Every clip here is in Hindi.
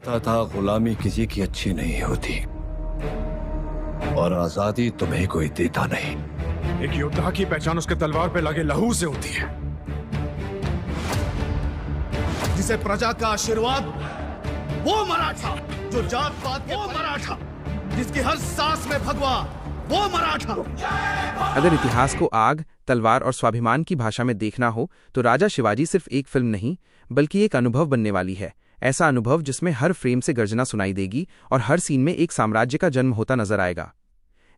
था गुलामी किसी की अच्छी नहीं होती और आजादी तुम्हें कोई देता नहीं। एक योद्धा की पहचान उसके तलवार पे लगे लहू से होती है, जिसे प्रजा का आशीर्वाद वो मराठा, जो जात पात के वो मराठा, जिसकी हर सांस में भगवा वो मराठा। अगर इतिहास को आग, तलवार और स्वाभिमान की भाषा में देखना हो तो राजा शिवाजी सिर्फ एक फिल्म नहीं बल्कि एक अनुभव बनने वाली है। ऐसा अनुभव जिसमें हर फ्रेम से गर्जना सुनाई देगी और हर सीन में एक साम्राज्य का जन्म होता नजर आएगा।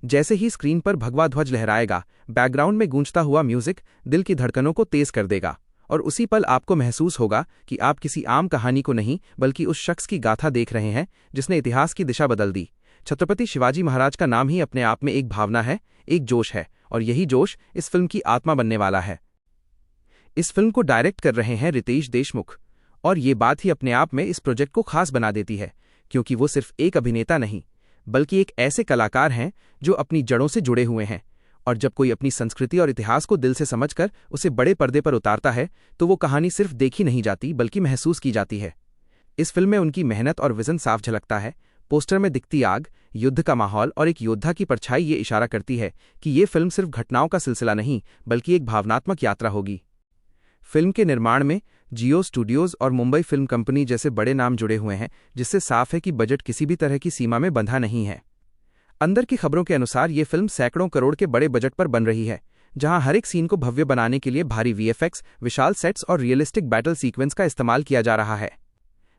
जैसे ही स्क्रीन पर भगवा ध्वज लहराएगा, बैकग्राउंड में गूंजता हुआ म्यूजिक दिल की धड़कनों को तेज कर देगा और उसी पल आपको महसूस होगा कि आप किसी आम कहानी को नहीं बल्कि उस शख्स की गाथा देख रहे हैं जिसने इतिहास की दिशा बदल दी। छत्रपति शिवाजी महाराज का नाम ही अपने आप में एक भावना है, एक जोश है, और यही जोश इस फिल्म की आत्मा बनने वाला है। इस फिल्म को डायरेक्ट कर रहे हैं रितेश देशमुख, और ये बात ही अपने आप में इस प्रोजेक्ट को खास बना देती है, क्योंकि वो सिर्फ एक अभिनेता नहीं बल्कि एक ऐसे कलाकार हैं जो अपनी जड़ों से जुड़े हुए हैं। और जब कोई अपनी संस्कृति और इतिहास को दिल से समझकर उसे बड़े पर्दे पर उतारता है तो वो कहानी सिर्फ देखी नहीं जाती बल्कि महसूस की जाती है। इस फिल्म में उनकी मेहनत और विजन साफ झलकता है। पोस्टर में दिखती आग, युद्ध का माहौल और एक योद्धा की परछाई ये इशारा करती है कि ये फिल्म सिर्फ घटनाओं का सिलसिला नहीं बल्कि एक भावनात्मक यात्रा होगी। फिल्म के निर्माण में जियो स्टूडियोज और मुंबई फिल्म कंपनी जैसे बड़े नाम जुड़े हुए हैं, जिससे साफ है कि बजट किसी भी तरह की सीमा में बंधा नहीं है। अंदर की खबरों के अनुसार ये फिल्म सैकड़ों करोड़ के बड़े बजट पर बन रही है, जहां हर एक सीन को भव्य बनाने के लिए भारी वीएफएक्स, विशाल सेट्स और रियलिस्टिक बैटल सीक्वेंस का इस्तेमाल किया जा रहा है।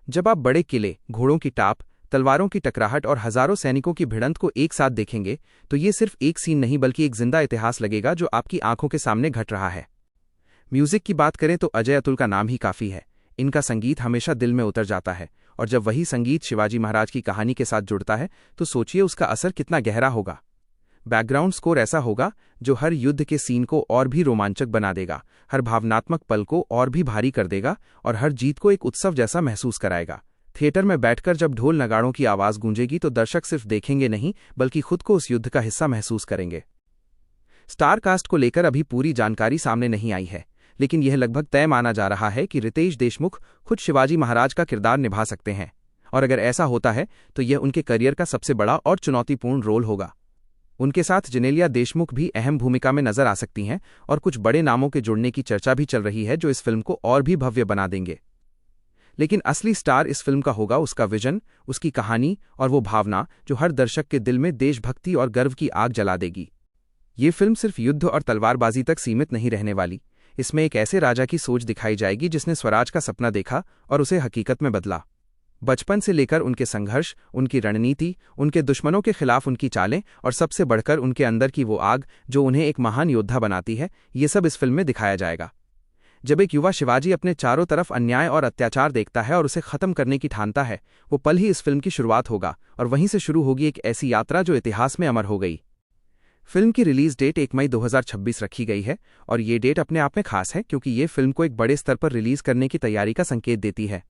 जब आप बड़े किले, घोड़ों की टाप, तलवारों की टकराहट और हजारों सैनिकों की भिड़ंत को एक साथ देखेंगे तो ये सिर्फ एक सीन नहीं बल्कि एक जिंदा इतिहास लगेगा जो आपकी आंखों के सामने घट रहा है। म्यूजिक की बात करें तो अजय अतुल का नाम ही काफी है। इनका संगीत हमेशा दिल में उतर जाता है, और जब वही संगीत शिवाजी महाराज की कहानी के साथ जुड़ता है तो सोचिए उसका असर कितना गहरा होगा। बैकग्राउंड स्कोर ऐसा होगा जो हर युद्ध के सीन को और भी रोमांचक बना देगा, हर भावनात्मक पल को और भी भारी कर देगा और हर जीत को एक उत्सव जैसा महसूस कराएगा। थिएटर में बैठकर जब ढोल नगाड़ों की आवाज गूंजेगी तो दर्शक सिर्फ देखेंगे नहीं बल्कि खुद को उस युद्ध का हिस्सा महसूस करेंगे। स्टार कास्ट को लेकर अभी पूरी जानकारी सामने नहीं आई है, लेकिन यह लगभग तय माना जा रहा है कि रितेश देशमुख खुद शिवाजी महाराज का किरदार निभा सकते हैं, और अगर ऐसा होता है तो यह उनके करियर का सबसे बड़ा और चुनौतीपूर्ण रोल होगा। उनके साथ जेनेलिया देशमुख भी अहम भूमिका में नजर आ सकती हैं और कुछ बड़े नामों के जुड़ने की चर्चा भी चल रही है जो इस फिल्म को और भी भव्य बना देंगे। लेकिन असली स्टार इस फिल्म का होगा उसका विजन, उसकी कहानी और वो भावना जो हर दर्शक के दिल में देशभक्ति और गर्व की आग जला देगी। ये फिल्म सिर्फ युद्ध और तलवारबाजी तक सीमित नहीं रहने वाली। इसमें एक ऐसे राजा की सोच दिखाई जाएगी जिसने स्वराज का सपना देखा और उसे हकीकत में बदला। बचपन से लेकर उनके संघर्ष, उनकी रणनीति, उनके दुश्मनों के खिलाफ उनकी चालें और सबसे बढ़कर उनके अंदर की वो आग जो उन्हें एक महान योद्धा बनाती है, ये सब इस फिल्म में दिखाया जाएगा। जब एक युवा शिवाजी अपने चारों तरफ अन्याय और अत्याचार देखता है और उसे खत्म करने की ठानता है, वो पल ही इस फिल्म की शुरुआत होगा और वहीं से शुरू होगी एक ऐसी यात्रा जो इतिहास में अमर हो गई। फिल्म की रिलीज डेट 1 मई 2026 रखी गई है, और ये डेट अपने आप में खास है क्योंकि ये फिल्म को एक बड़े स्तर पर रिलीज करने की तैयारी का संकेत देती है।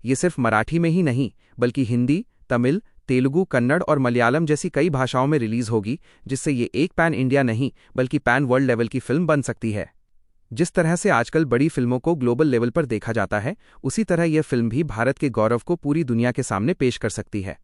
ये सिर्फ मराठी में ही नहीं बल्कि हिंदी, तमिल, तेलुगु, कन्नड़ और मलयालम जैसी कई भाषाओं में रिलीज होगी, जिससे ये एक पैन इंडिया नहीं बल्कि पैन वर्ल्ड लेवल की फिल्म बन सकती है। जिस तरह से आजकल बड़ी फिल्मों को ग्लोबल लेवल पर देखा जाता है, उसी तरह यह फिल्म भी भारत के गौरव को पूरी दुनिया के सामने पेश कर सकती है।